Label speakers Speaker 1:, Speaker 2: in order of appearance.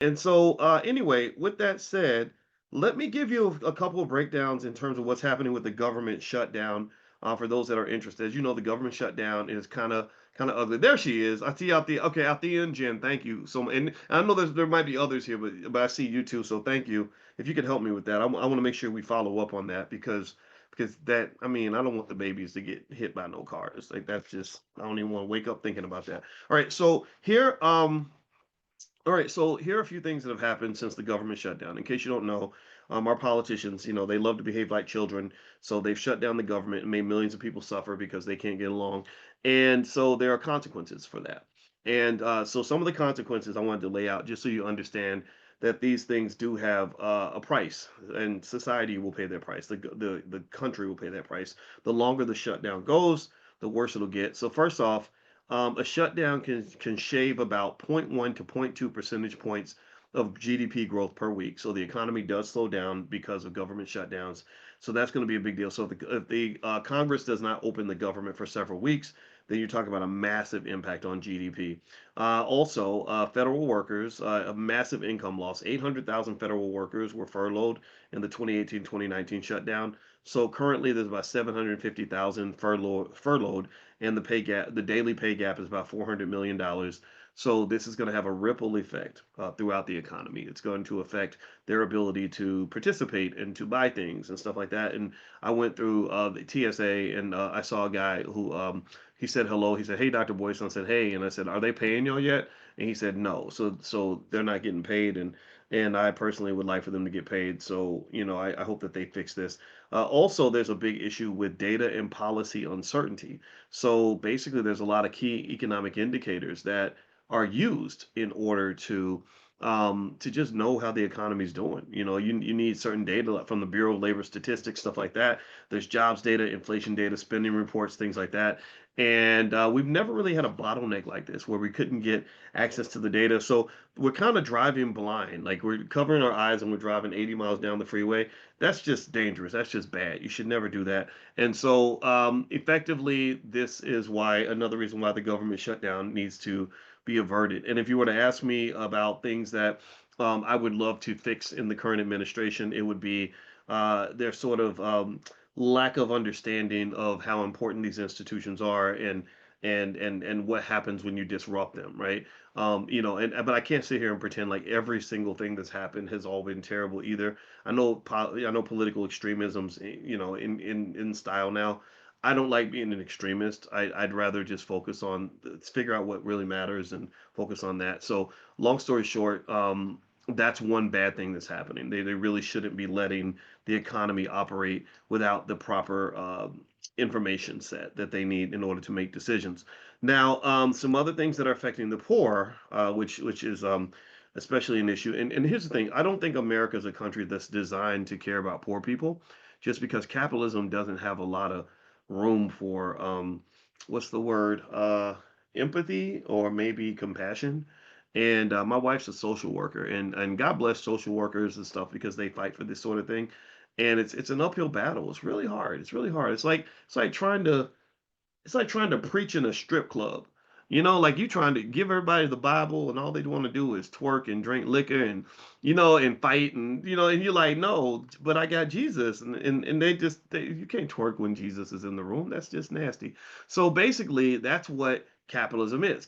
Speaker 1: And so, anyway, with that said, let me give you a couple of breakdowns in terms of what's happening with the government shutdown. For those that are interested, as you know, the government shutdown is kind of ugly. There she is. I see out the okay out the end, Jen. Thank you so much. And I know there might be others here, but I see you too. So thank you. If you could help me with that, I want to make sure we follow up on that because that I mean I don't want the babies to get hit by no cars. Like that's just I don't even want to wake up thinking about that. All right, so here all right, so here are a few things that have happened since the government shutdown. In case you don't know, our politicians, they love to behave like children, so they've shut down the government and made millions of people suffer because they can't get along, and so there are consequences for that. And so some of the consequences I wanted to lay out just so you understand that these things do have a price, and society will pay their price. The country will pay that price. The longer the shutdown goes, the worse it'll get. So first off, a shutdown can shave about zero point 0.1 to zero point 0.2 percentage points of GDP growth per week. So the economy does slow down because of government shutdowns. So that's going to be a big deal. So if the Congress does not open the government for several weeks, then you're talking about a massive impact on GDP. Also, federal workers, a massive income loss. 800,000 federal workers were furloughed in the 2018-2019 shutdown. So currently, there's about 750,000 furloughed, and the daily pay gap is about $400 million. So this is going to have a ripple effect throughout the economy. It's going to affect their ability to participate and to buy things and stuff like that. And I went through the TSA, and I saw a guy who he said hello. He said, "Hey, Dr. Boyce." And I said, "Hey," and I said, "Are they paying y'all yet?" And he said, "No." So they're not getting paid, and I personally would like for them to get paid. So I hope that they fix this. Also, there's a big issue with data and policy uncertainty. So basically, there's a lot of key economic indicators that are used in order to just know how the economy's doing. You need certain data like from the Bureau of Labor Statistics, stuff like that. There's jobs data, inflation data, spending reports, things like that. And we've never really had a bottleneck like this where we couldn't get access to the data. So we're kind of driving blind. Like we're covering our eyes and we're driving 80 miles down the freeway. That's just dangerous. That's just bad. You should never do that. And so, effectively, this is why another reason why the government shutdown needs to be averted. And if you were to ask me about things that I would love to fix in the current administration, it would be their sort of lack of understanding of how important these institutions are and what happens when you disrupt them, right? And but I can't sit here and pretend like every single thing that's happened has all been terrible either. I know political extremisms, in style now. I don't like being an extremist. I'd rather just focus on let's figure out what really matters and focus on that. So, long story short, that's one bad thing that's happening. They really shouldn't be letting the economy operate without the proper information set that they need in order to make decisions. Now, some other things that are affecting the poor, which is especially an issue. And here's the thing: I don't think America is a country that's designed to care about poor people, just because capitalism doesn't have a lot of room for what's the word empathy or maybe compassion. And my wife's a social worker, and God bless social workers and stuff because they fight for this sort of thing. And it's an uphill battle. It's really hard. It's really hard. It's like trying to preach in a strip club. Like you trying to give everybody the Bible and all they want to do is twerk and drink liquor and fight and you're like, no, but I got Jesus. And you can't twerk when Jesus is in the room. That's just nasty. So basically, that's what capitalism is.